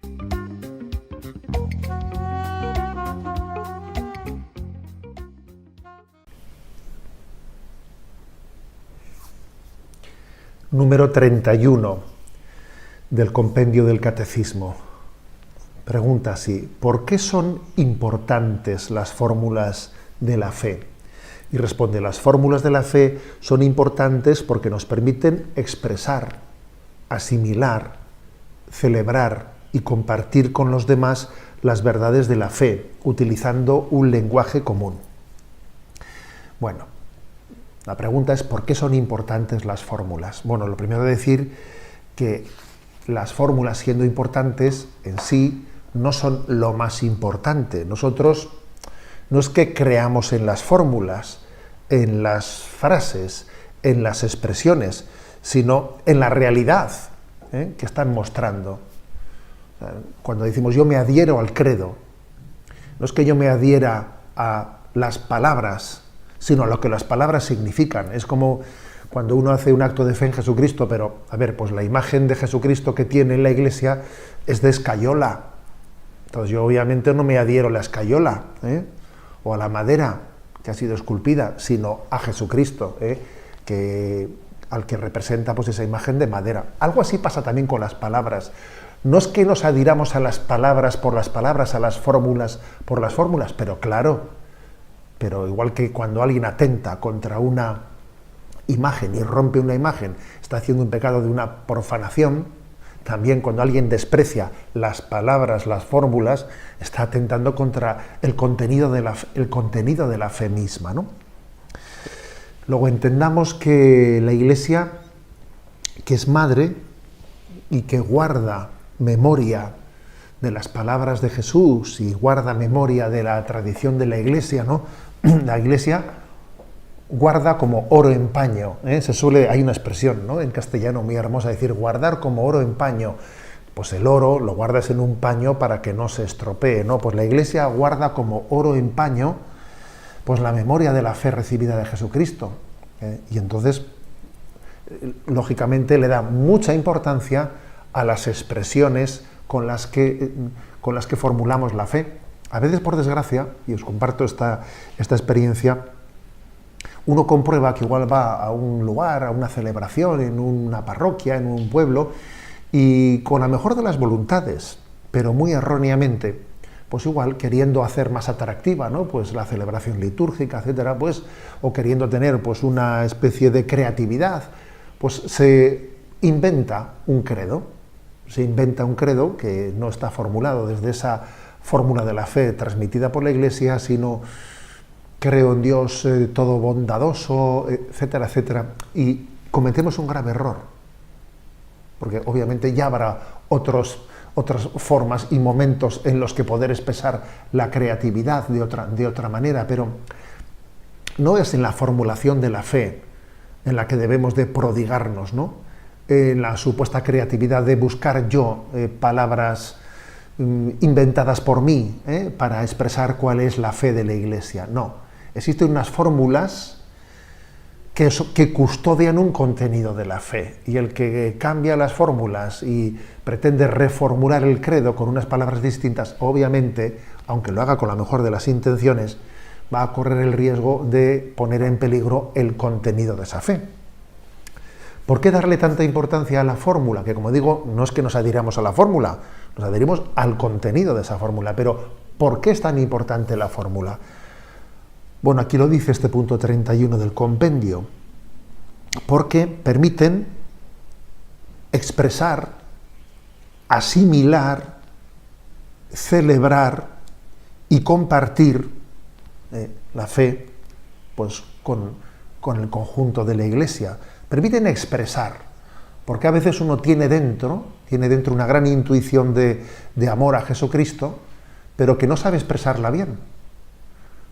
Número 31 del compendio del Catecismo. Pregunta así: ¿por qué son importantes las fórmulas de la fe? Y responde: las fórmulas de la fe son importantes porque nos permiten expresar, asimilar, celebrar y compartir con los demás las verdades de la fe, utilizando un lenguaje común. Bueno, la pregunta es: ¿por qué son importantes las fórmulas? Bueno, lo primero es decir que las fórmulas, siendo importantes en sí, no son lo más importante. Nosotros no es que creamos en las fórmulas, en las frases, en las expresiones, sino en la realidad que están mostrando. Cuando decimos yo me adhiero al credo, no es que yo me adhiera a las palabras, sino a lo que las palabras significan. Es como cuando uno hace un acto de fe en Jesucristo, pero, a ver, pues la imagen de Jesucristo que tiene en la iglesia es de escayola. Entonces yo obviamente no me adhiero a la escayola, o a la madera que ha sido esculpida, sino a Jesucristo, al que representa pues esa imagen de madera. Algo así pasa también con las palabras. No es que nos adhiramos a las palabras, a las fórmulas por las fórmulas, pero claro, pero igual que cuando alguien atenta contra una imagen y rompe una imagen, está haciendo un pecado de una profanación, también cuando alguien desprecia las palabras, las fórmulas, está atentando contra el contenido de la fe misma, ¿no? Luego entendamos que la Iglesia, que es madre y que guarda memoria de las palabras de Jesús y guarda memoria de la tradición de la Iglesia, ¿no? La Iglesia guarda como oro en paño, hay una expresión, ¿no?, en castellano muy hermosa, decir guardar como oro en paño. Pues el oro lo guardas en un paño para que no se estropee, ¿no? Pues la Iglesia guarda como oro en paño pues la memoria de la fe recibida de Jesucristo, y entonces lógicamente le da mucha importancia a las expresiones con las que formulamos la fe. A veces, por desgracia, y os comparto esta experiencia, uno comprueba que igual va a un lugar, a una celebración, en una parroquia, en un pueblo, y con la mejor de las voluntades, pero muy erróneamente, pues igual queriendo hacer más atractiva, ¿no?, pues la celebración litúrgica, etcétera, pues, o queriendo tener pues una especie de creatividad, pues se inventa un credo que no está formulado desde esa fórmula de la fe transmitida por la Iglesia, sino creo en Dios todo bondadoso, etcétera, etcétera, y cometemos un grave error, porque obviamente ya habrá otras formas y momentos en los que poder expresar la creatividad de otra manera, pero no es en la formulación de la fe en la que debemos de prodigarnos, ¿no?, en la supuesta creatividad de buscar yo palabras inventadas por mí para expresar cuál es la fe de la Iglesia. No, existen unas fórmulas que custodian un contenido de la fe, y el que cambia las fórmulas y pretende reformular el credo con unas palabras distintas, obviamente, aunque lo haga con la mejor de las intenciones, va a correr el riesgo de poner en peligro el contenido de esa fe. ¿Por qué darle tanta importancia a la fórmula? Que, como digo, no es que nos adhiramos a la fórmula, nos adherimos al contenido de esa fórmula. Pero, ¿por qué es tan importante la fórmula? Bueno, aquí lo dice este punto 31 del compendio. Porque permiten expresar, asimilar celebrar y compartir la fe pues, con el conjunto de la Iglesia. Permiten expresar, porque a veces uno tiene dentro una gran intuición de amor a Jesucristo, pero que no sabe expresarla bien.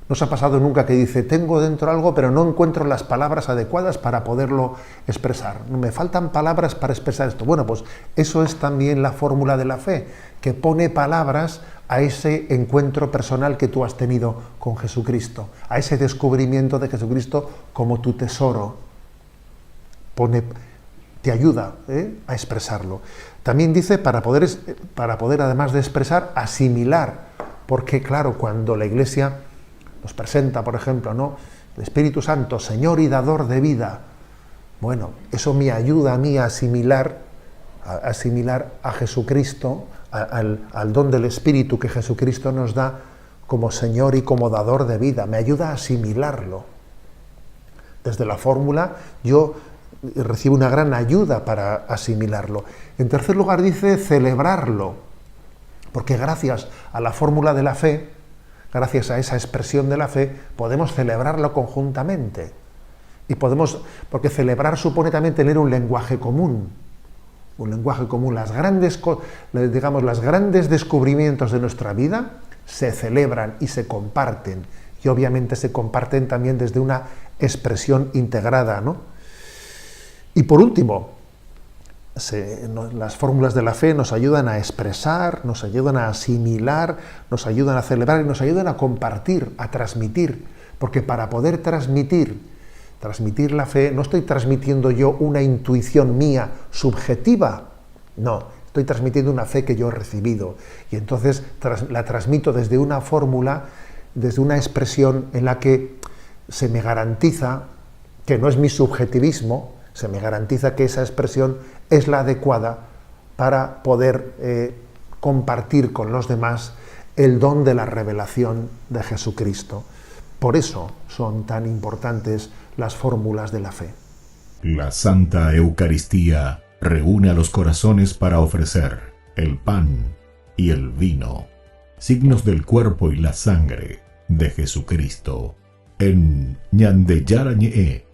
¿No os ha pasado nunca que dice, tengo dentro algo, pero no encuentro las palabras adecuadas para poderlo expresar? Me faltan palabras para expresar esto. Bueno, pues eso es también la fórmula de la fe, que pone palabras a ese encuentro personal que tú has tenido con Jesucristo, a ese descubrimiento de Jesucristo como tu tesoro. Te ayuda a expresarlo. También dice, para poder además de expresar, asimilar, porque claro, cuando la Iglesia nos presenta, por ejemplo, ¿no?, el Espíritu Santo, Señor y dador de vida. Bueno, eso me ayuda a mí a asimilar a Jesucristo, al don del Espíritu que Jesucristo nos da como Señor y como dador de vida. Me ayuda a asimilarlo. Desde la fórmula yo recibo una gran ayuda para asimilarlo. En tercer lugar dice celebrarlo, porque gracias a la fórmula de la fe, gracias a esa expresión de la fe, podemos celebrarlo conjuntamente. Porque celebrar supone también tener un lenguaje común. Un lenguaje común. Los grandes descubrimientos de nuestra vida se celebran y se comparten. Y obviamente se comparten también desde una expresión integrada, ¿no? Y por último, las fórmulas de la fe nos ayudan a expresar, nos ayudan a asimilar, nos ayudan a celebrar y nos ayudan a compartir, a transmitir. Porque para poder transmitir la fe, no estoy transmitiendo yo una intuición mía subjetiva, no, estoy transmitiendo una fe que yo he recibido. Y entonces la transmito desde una fórmula, desde una expresión en la que se me garantiza que no es mi subjetivismo, se me garantiza que esa expresión es la adecuada para poder compartir con los demás el don de la revelación de Jesucristo. Por eso son tan importantes las fórmulas de la fe. La Santa Eucaristía reúne a los corazones para ofrecer el pan y el vino, signos del cuerpo y la sangre de Jesucristo. En Ñande Yarañe,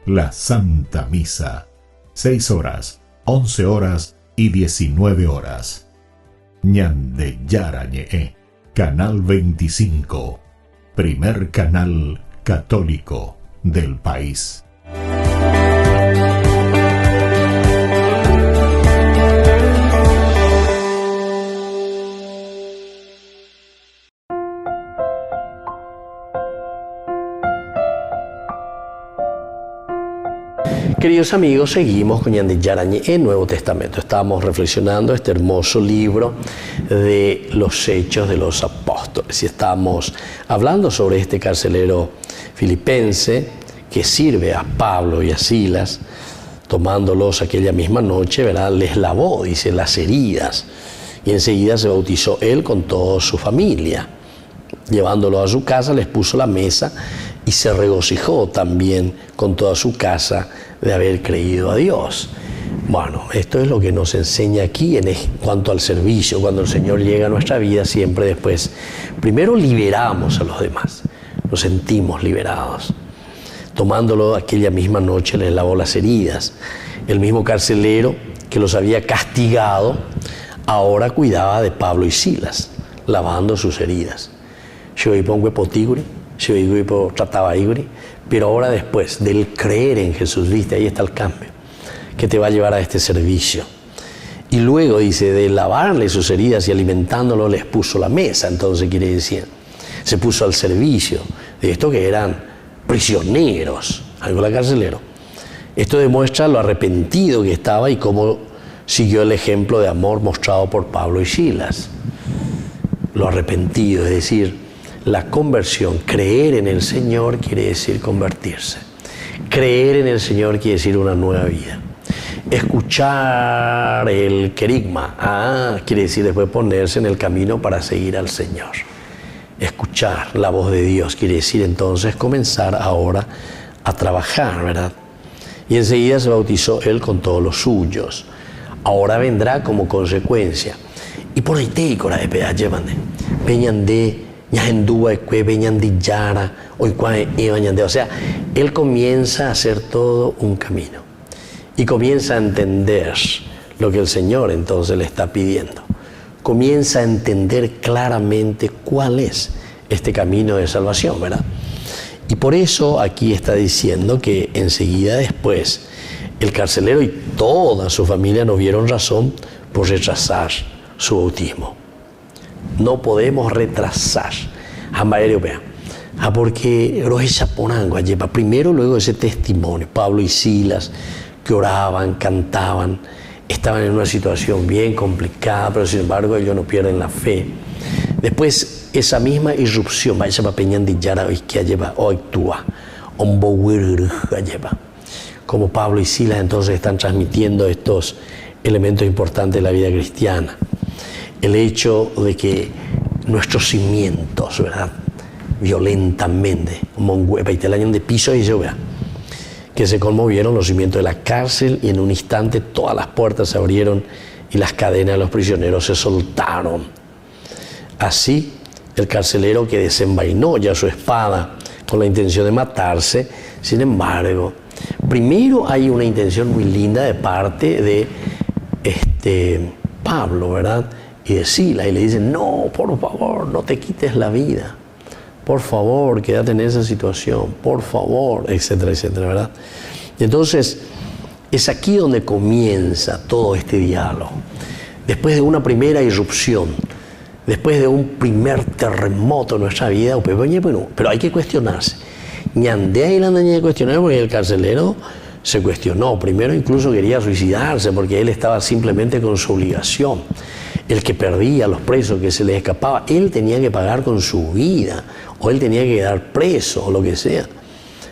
la Santa Misa, 6 horas, 11 horas y 19 horas. Ñande Yarañe, Canal 25, primer canal católico del país. Queridos amigos, seguimos con Ñande Yarañe en Nuevo Testamento. Estábamos reflexionando este hermoso libro de los Hechos de los Apóstoles y estamos hablando sobre este carcelero filipense que sirve a Pablo y a Silas, tomándolos aquella misma noche, ¿verdad? Les lavó, dice, las heridas y enseguida se bautizó él con toda su familia. Llevándolo a su casa, les puso la mesa y se regocijó también con toda su casa de haber creído a Dios. Bueno, esto es lo que nos enseña aquí en cuanto al servicio. Cuando el Señor llega a nuestra vida, siempre después, primero liberamos a los demás, nos sentimos liberados. Tomándolo aquella misma noche, les lavó las heridas. El mismo carcelero que los había castigado, ahora cuidaba de Pablo y Silas, lavando sus heridas. Yo pongo potiguri, yo trataba iguri, pero ahora después del creer en Jesús, viste, ahí está el cambio, que te va a llevar a este servicio. Y luego dice, de lavarle sus heridas y alimentándolo les puso la mesa, entonces quiere decir, se puso al servicio de estos que eran prisioneros, algo la carcelero. Esto demuestra lo arrepentido que estaba y cómo siguió el ejemplo de amor mostrado por Pablo y Silas. Lo arrepentido, es decir, la conversión, creer en el Señor quiere decir convertirse. Creer en el Señor quiere decir una nueva vida. Escuchar el querigma, quiere decir después ponerse en el camino para seguir al Señor. Escuchar la voz de Dios quiere decir entonces comenzar ahora a trabajar, ¿verdad? Y enseguida se bautizó él con todos los suyos. Ahora vendrá como consecuencia Y por ahí te cora de peda llevan peñande ñajendúa cue peñandi yara hoy cuan o sea, él comienza a hacer todo un camino y comienza a entender lo que el Señor entonces le está pidiendo. Comienza a entender claramente cuál es este camino de salvación, ¿verdad? Y por eso aquí está diciendo que enseguida después el carcelero y toda su familia no vieron razón por retrasar su bautismo. No podemos retrasar. Porque primero, luego ese testimonio, Pablo y Silas, que oraban, cantaban, estaban en una situación bien complicada, pero sin embargo ellos no pierden la fe. Después, esa misma irrupción, como Pablo y Silas entonces están transmitiendo estos elementos importantes de la vida cristiana. El hecho de que nuestros cimientos, ¿verdad?, violentamente, de piso y lluvia, que se conmovieron los cimientos de la cárcel y en un instante todas las puertas se abrieron y las cadenas de los prisioneros se soltaron. Así, el carcelero que desenvainó ya su espada con la intención de matarse, sin embargo, primero hay una intención muy linda de parte de Pablo, ¿verdad?, y de Silas, y le dicen, no, por favor, no te quites la vida, por favor, quédate en esa situación, por favor, etcétera, etcétera, ¿verdad? Y entonces, es aquí donde comienza todo este diálogo. Después de una primera irrupción, después de un primer terremoto en nuestra vida, pero hay que cuestionarse. Ñandea y la niña de cuestionar porque el carcelero se cuestionó. Primero incluso quería suicidarse porque él estaba simplemente con su obligación. El que perdía, los presos que se les escapaba, él tenía que pagar con su vida, o él tenía que quedar preso, o lo que sea.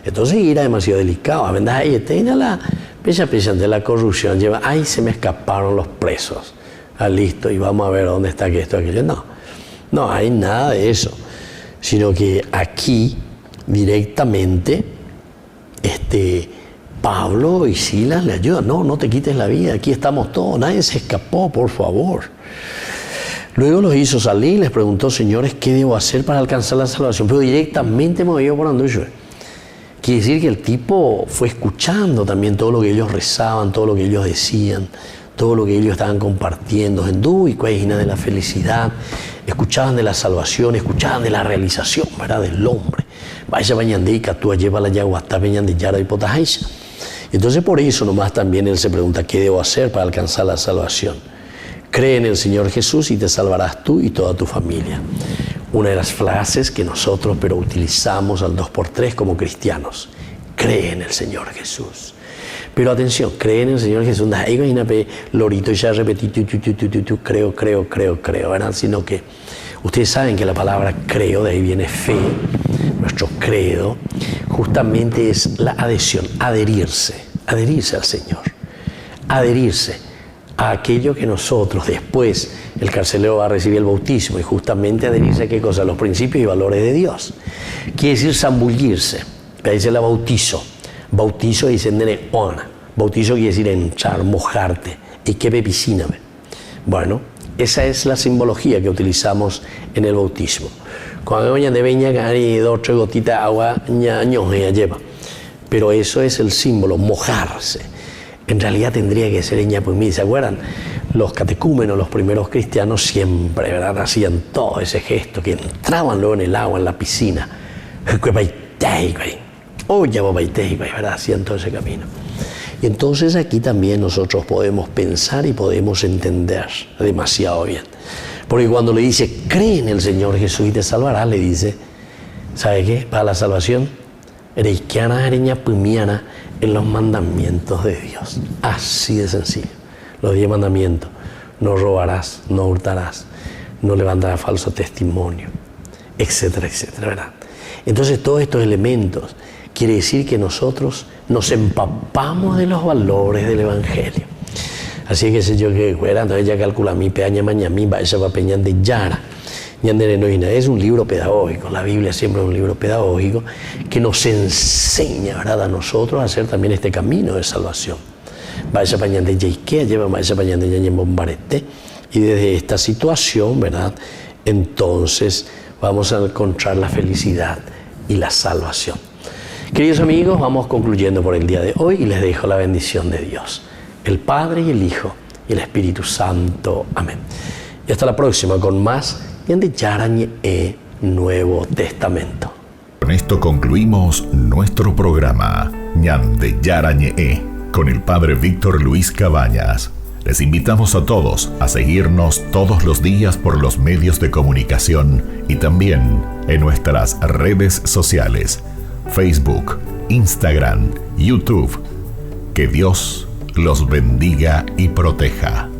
Entonces era demasiado delicado. A verdad, ahí tiene la pesa de la corrupción, lleva, ay, se me escaparon los presos. Ah, listo, y vamos a ver dónde está que esto, aquello. No hay nada de eso. Sino que aquí, directamente, Pablo y Silas le ayudan. No te quites la vida, aquí estamos todos, nadie se escapó, por favor. Luego los hizo salir, les preguntó, señores, ¿qué debo hacer para alcanzar la salvación? Pero directamente me movió por Andrés. Quiere decir que el tipo fue escuchando también todo lo que ellos rezaban, todo lo que ellos decían, todo lo que ellos estaban compartiendo, y cuajina de la felicidad, escuchaban de la salvación, escuchaban de la realización, ¿verdad?, del hombre. Vaya bañandica, tú lleva la yaguatá, bañandillara y potajaisa. Entonces por eso nomás también él se pregunta, ¿qué debo hacer para alcanzar la salvación? Cree en el Señor Jesús y te salvarás tú y toda tu familia. Una de las frases que nosotros pero utilizamos al 2x3 como cristianos. Cree en el Señor Jesús. Pero atención, cree en el Señor Jesús. No hay que lorito ya repetir, creo, ¿verdad? Sino que ustedes saben que la palabra creo, de ahí viene fe, nuestro credo, justamente es la adhesión, adherirse al Señor, adherirse a aquello que nosotros después el carcelero va a recibir el bautismo y justamente adherirse a qué cosa, los principios y valores de Dios. Quiere decir zambullirse, dice la bautizo dice nene ona, bautizo quiere decir entrar, mojarte, y qué piscina. Bueno, esa es la simbología que utilizamos en el bautismo. Cuando de veña y 2 o 3 gotitas de agua lleva, pero eso es el símbolo, mojarse. En realidad tendría que ser ñapumí, ¿se acuerdan? Los catecúmenos, los primeros cristianos siempre, ¿verdad?, hacían todo ese gesto, que entraban luego en el agua, en la piscina, ¿verdad?, hacían todo ese camino. Y entonces aquí también nosotros podemos pensar y podemos entender demasiado bien. Porque cuando le dice, cree en el Señor Jesús y te salvará, le dice, ¿sabe qué? Para la salvación, en los mandamientos de Dios. Así de sencillo. Los 10 mandamientos. No robarás, no hurtarás, no levantarás falso testimonio, etcétera, etcétera, ¿verdad? Entonces todos estos elementos quiere decir que nosotros nos empapamos de los valores del Evangelio. Así que sé yo que fuera, entonces ya calcula mi peaña mañamí, va esa peñan de yara. Es un libro pedagógico, la Biblia siempre es un libro pedagógico que nos enseña, ¿verdad?, a nosotros a hacer también este camino de salvación. Vaya pañan de Yaikea, lleva vaya pañan de Yañen Bombarete, Y desde esta situación, ¿verdad?, entonces vamos a encontrar la felicidad y la salvación. Queridos amigos, vamos concluyendo por el día de hoy y les dejo la bendición de Dios, el Padre y el Hijo y el Espíritu Santo. Amén. Y hasta la próxima con más Ñande Yarañe Nuevo Testamento. Con esto concluimos nuestro programa Ñande Yarañe con el Padre Víctor Luis Cabañas. Les invitamos a todos a seguirnos todos los días por los medios de comunicación y también en nuestras redes sociales, Facebook, Instagram, YouTube. Que Dios los bendiga y proteja.